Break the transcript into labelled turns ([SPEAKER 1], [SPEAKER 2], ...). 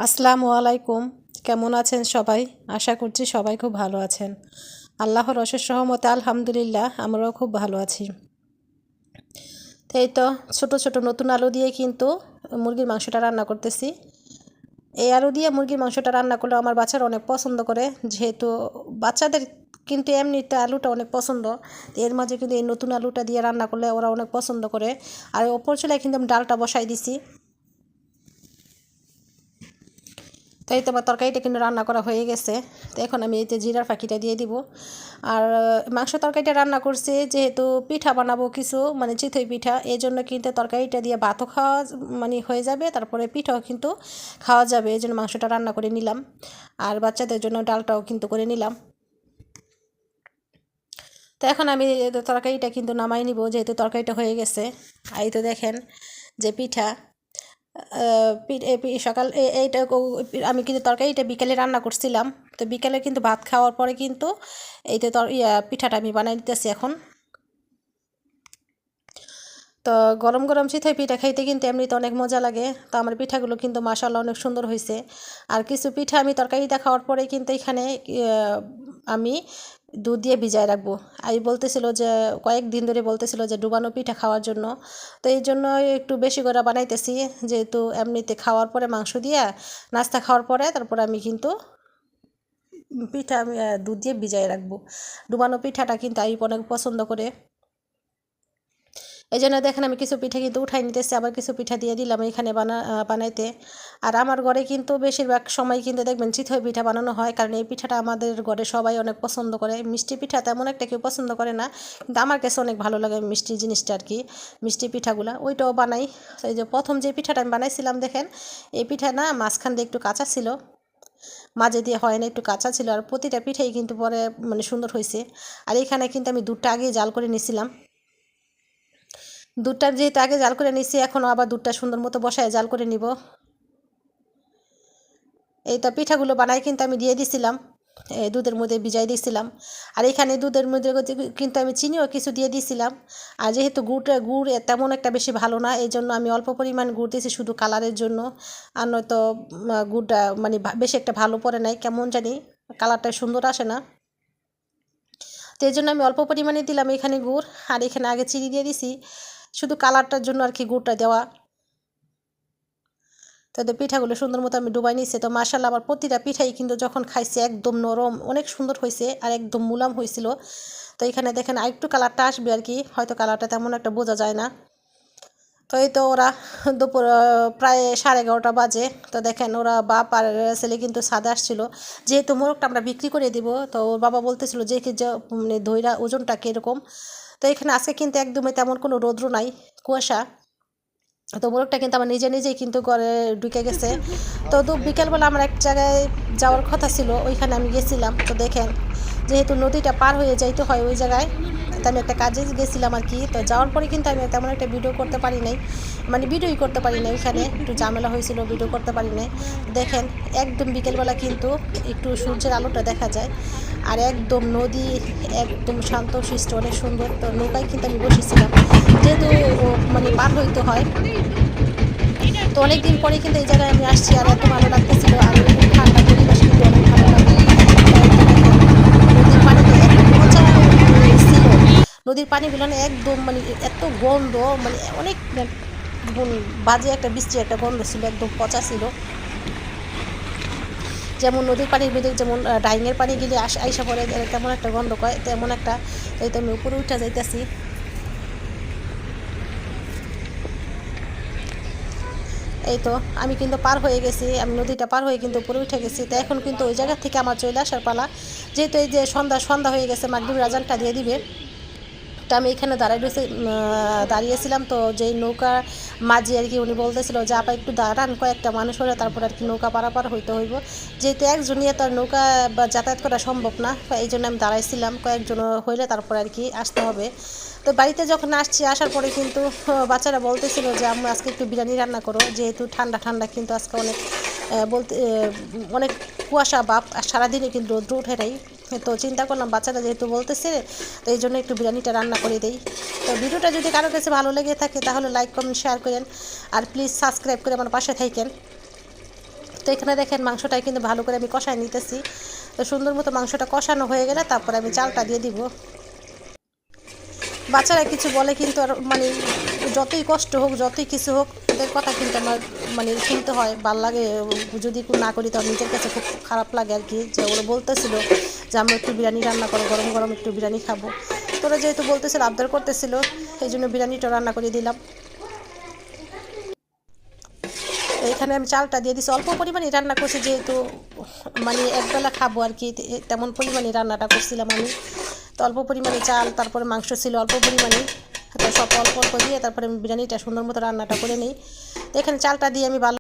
[SPEAKER 1] আসসালামু আলাইকুম। কেমন আছেন সবাই? আশা করছি সবাই খুব ভালো আছেন। আল্লাহর অশেষ রহমতে আলহামদুলিল্লাহ আমরাও খুব ভালো আছি। তো এই তো ছোট ছোট নতুন আলু দিয়ে কিন্তু মুরগির মাংসটা রান্না করতেছি। এই আলু দিয়ে মুরগির মাংসটা রান্না করলে আমার বাচ্চারা অনেক পছন্দ করে, যেহেতু বাচ্চাদের কিন্তু এমনিতে আলুটা অনেক পছন্দ। এর মাঝে কিন্তু এই নতুন আলুটা দিয়ে রান্না করলে ওরা অনেক পছন্দ করে। আর ওপর চুলায় কিন্তু আমি ডালটা বসাই দিছি। তাই তো আমার তরকারিটা কিন্তু রান্না করা হয়ে গেছে। তো এখন আমি এতে জিরার ফাঁকিটা দিয়ে দিব। আর মাংস তরকারিটা রান্না করছি, যেহেতু পিঠা বানাবো কিছু, মানে চিতই পিঠা, এই জন্য কিন্তু তরকারিটা দিয়ে ভাতও খাওয়া মানে হয়ে যাবে, তারপরে পিঠাও কিন্তু খাওয়া যাবে, এই জন্য মাংসটা রান্না করে নিলাম। আর বাচ্চাদের জন্য ডালটাও কিন্তু করে নিলাম। তো এখন আমি তরকারিটা কিন্তু নামাই নিব, যেহেতু তরকারিটা হয়ে গেছে। এই তো দেখেন যে পিঠা, সকাল এইটা আমি কিন্তু তরকারিটা বিকেলে রান্না করছিলাম। তো বিকেলে কিন্তু ভাত খাওয়ার পরে কিন্তু এইটা পিঠাটা আমি বানাই দিতেছি এখন। তো গরম গরম চিতই পিঠা খাইতে কিন্তু এমনিতে অনেক মজা লাগে। তো আমার পিঠাগুলো কিন্তু মাশাআল্লাহ অনেক সুন্দর হয়েছে। আর কিছু পিঠা আমি তরকারিটা খাওয়ার পরে কিন্তু এখানে আমি দুধ দিয়ে ভিজায় রাখবো। আমি বলতেছিল যে কয়েকদিন ধরে বলতেছিল যে ডুবানো পিঠা খাওয়ার জন্য। তো এই জন্য একটু বেশি করে বানাইতেছি, যেহেতু এমনিতে খাওয়ার পরে মাংস দিয়া নাস্তা খাওয়ার পরে তারপর আমি কিন্তু পিঠা আমি দুধ দিয়ে ভিজায় রাখবো। ডুবানো পিঠাটা কিন্তু আমি অনেক পছন্দ করে। এই জন্য দেখেন আমি কিছু পিঠা কিন্তু উঠাই নিতেছি, আবার কিছু পিঠা দিয়ে দিলাম এখানে বানাইতে। আর আমার ঘরে কিন্তু বেশিরভাগ সময় কিন্তু দেখবেন চিতই পিঠা বানানো হয়, কারণ এই পিঠাটা আমাদের ঘরে সবাই অনেক পছন্দ করে। মিষ্টি পিঠা তেমন একটা কেউ পছন্দ করে না, কিন্তু আমার কাছে অনেক ভালো লাগে মিষ্টি জিনিসটা আর কি, মিষ্টি পিঠাগুলা ওইটাও বানাই। এই যে প্রথম যে পিঠাটা আমি বানাইছিলাম দেখেন, এই পিঠা না মাঝখান দিয়ে একটু কাঁচা ছিল, মাঝে দিয়ে হয় না, একটু কাঁচা ছিল। আর প্রতিটা পিঠাই কিন্তু পরে মানে সুন্দর হয়েছে। আর এখানে কিন্তু আমি দুধটা আগে জাল করে নিয়েছিলাম। দুধটা যেহেতু আগে জাল করে নিছি, এখনও আবার দুধটা সুন্দর মতো বসায় জাল করে নিব। এই তো পিঠাগুলো বানাই কিন্তু আমি দিয়ে দিছিলাম, দুধের মধ্যে ভিজাই দিছিলাম। আর এখানে দুধের মধ্যে কিন্তু আমি চিনিও কিছু দিয়ে দিছিলাম। আর যেহেতু গুড় তেমন একটা বেশি ভালো না, এই জন্য আমি অল্প পরিমাণ গুড় দিয়েছি শুধু কালারের জন্য। আর নয়তো গুড়টা মানে বেশি একটা ভালো পড়ে নাই, কেমন জানি কালারটা সুন্দর আসে না। তো এই জন্য আমি অল্প পরিমাণে দিলাম এখানে গুড়। আর এখানে আগে চিনি দিয়ে দিছি, শুধু কালারটার জন্য আর কি গুড়টা দেওয়া। তো পিঠাগুলো সুন্দর মতো আমি ডুবাই নিয়েছি। তো মাশাআল্লাহ আমার প্রতিটা পিঠাই কিন্তু যখন খাইছে একদম নরম, অনেক সুন্দর হয়েছে আর একদম মুলাম হয়েছিল। তো এখানে দেখেন আরেকটু কালারটা আসবে আর কি, হয়তো কালারটা তেমন একটা বোঝা যায় না। তো এই তো ওরা দুপুর প্রায় 11:30 বাজে। তো দেখেন ওরা বাপ আর ছেলে কিন্তু ছাদে আসছিল, যেহেতু মোরগটা আমরা বিক্রি করে দিব। তো ওর বাবা বলতেছিল যে কি যে মানে দইরা ওজনটা কীরকম। তো এখানে আজকে কিন্তু একদমই তেমন কোনো রৌদ্র নাই, কুয়াশা। তো মোরগটা কিন্তু আমার নিজে নিজেই কিন্তু ঘরে ঢুকে গেছে। তো বিকেলবেলা আমার এক জায়গায় যাওয়ার কথা ছিল, ওইখানে আমি গেছিলাম। তো দেখেন যেহেতু নদীটা পার হয়ে যাইতে হয় ওই জায়গায়, তো আমি একটা কাজে গেছিলাম আর কি। তো যাওয়ার পরে কিন্তু আমি তেমন একটা ভিডিও করতে পারি নাই, মানে ভিডিওই করতে পারি নাই, ওইখানে একটু ঝামেলা হয়েছিল, ভিডিও করতে পারি নাই। দেখেন একদম বিকেলবেলা কিন্তু একটু সূর্যের আলোটা দেখা যায়। আর একদম নদী একদম শান্ত শিষ্ট, অনেক সুন্দর। তো নৌকায় কিন্তু আমি বসেছিলাম, যেহেতু মানে পার হইতে হয়। তো অনেকদিন পরে কিন্তু এই জায়গায় আমি আসছি, আর এত ভালো লাগতেছিল। আর এরকম ঠান্ডা পরিবেশ কিন্তু অনেক ভালো লাগে। নদীর পানিতে এত মজা ছিল, নদীর পানিগুলো না একদম মানে এত গন্ধ, মানে অনেক বাজে একটা বৃষ্টি একটা গন্ধ ছিল, একদম পচা ছিল। যেমন নদীর পানির মধ্যে যেমন ডাইংয়ের পানি গেলে আইসা পরে তেমন একটা গন্ধ কয়, তেমন একটা। এই তো আমি উপরে উঠে যাইতেছি। এই তো আমি কিন্তু পার হয়ে গেছি, আমি নদীটা পার হয়ে কিন্তু উপরে উঠে গেছি। তো এখন কিন্তু ওই জায়গা থেকে আমার চলে আসার পালা, যেহেতু এই যে সন্ধ্যা সন্ধ্যা হয়ে গেছে, মাগরিবের আজানটা দিয়ে দিবে। তো আমি এখানে দাঁড়িয়েছিলাম। তো যেই নৌকা মাঝি আর কি, উনি বলতেছিল যে আপা একটু দাঁড়ান, কয়েকটা মানুষ হলে তারপর আর কি নৌকা পারাপার হইতে হইব, যেহেতু একজনই তো আর নৌকা বা যাতায়াত করা সম্ভব না। এই জন্য আমি দাঁড়াইছিলাম, কয়েকজন হইলে তারপর আর কি আসতে হবে। তো বাড়িতে যখন আসছি, আসার পরে কিন্তু বাচ্চারা বলতেছিল যে আম্মু আজকে একটু বিরিয়ানি রান্না করো, যেহেতু ঠান্ডা ঠান্ডা কিন্তু আজকে অনেক অনেক কুয়াশা ভাব, আর সারাদিনে কিন্তু রোদ্র উঠে নাই। তো চিন্তা করলাম বাচ্চারা যেহেতু বলতেছে, তো এই জন্য একটু বিরিয়ানিটা রান্না করে দেই। তো ভিডিওটা যদি কারো কাছে ভালো লেগে থাকে তাহলে লাইক কমেন্ট শেয়ার করেন, আর প্লিজ সাবস্ক্রাইব করে আমার পাশে থাকেন। তো তো এখানে দেখেন মাংসটাই কিন্তু ভালো করে আমি কষায় নিতেছি। তো সুন্দর মতো মাংসটা কষানো হয়ে গেলে তারপরে আমি চালটা দিয়ে দিব। বাচ্চারা কিছু বলে কিন্তু আর মানে যতই কষ্ট হোক যতই কিছু হোক ওদের কথা কিন্তু আমার মানে শুনতে হয়, ভাল লাগে। যদি না করি তখন নিজের কাছে খুব খারাপ লাগে আর কি, যে ওরা বলতেছিল যে আমরা একটু বিরিয়ানি রান্না করো, গরম গরম একটু বিরিয়ানি খাবো। তোরা যেহেতু বলতেছিল, আবদার করতেছিল, এই জন্য বিরিয়ানিটা রান্না করে দিলাম। এখানে আমি চালটা দিয়ে দিছি, অল্প পরিমাণে রান্না করছি যেহেতু মানে একবেলা খাবো আর কি, তেমন পরিমাণে রান্নাটা করছিলাম আমি। তো অল্প পরিমাণে চাল, তারপরে মাংস ছিল অল্প পরিমাণে, তো সব অল্প অল্প দিয়ে তারপরে আমি বিরিয়ানিটা সুন্দর মতো রান্নাটা করে নিই। তো এখানে চালটা দিয়ে আমি ভালো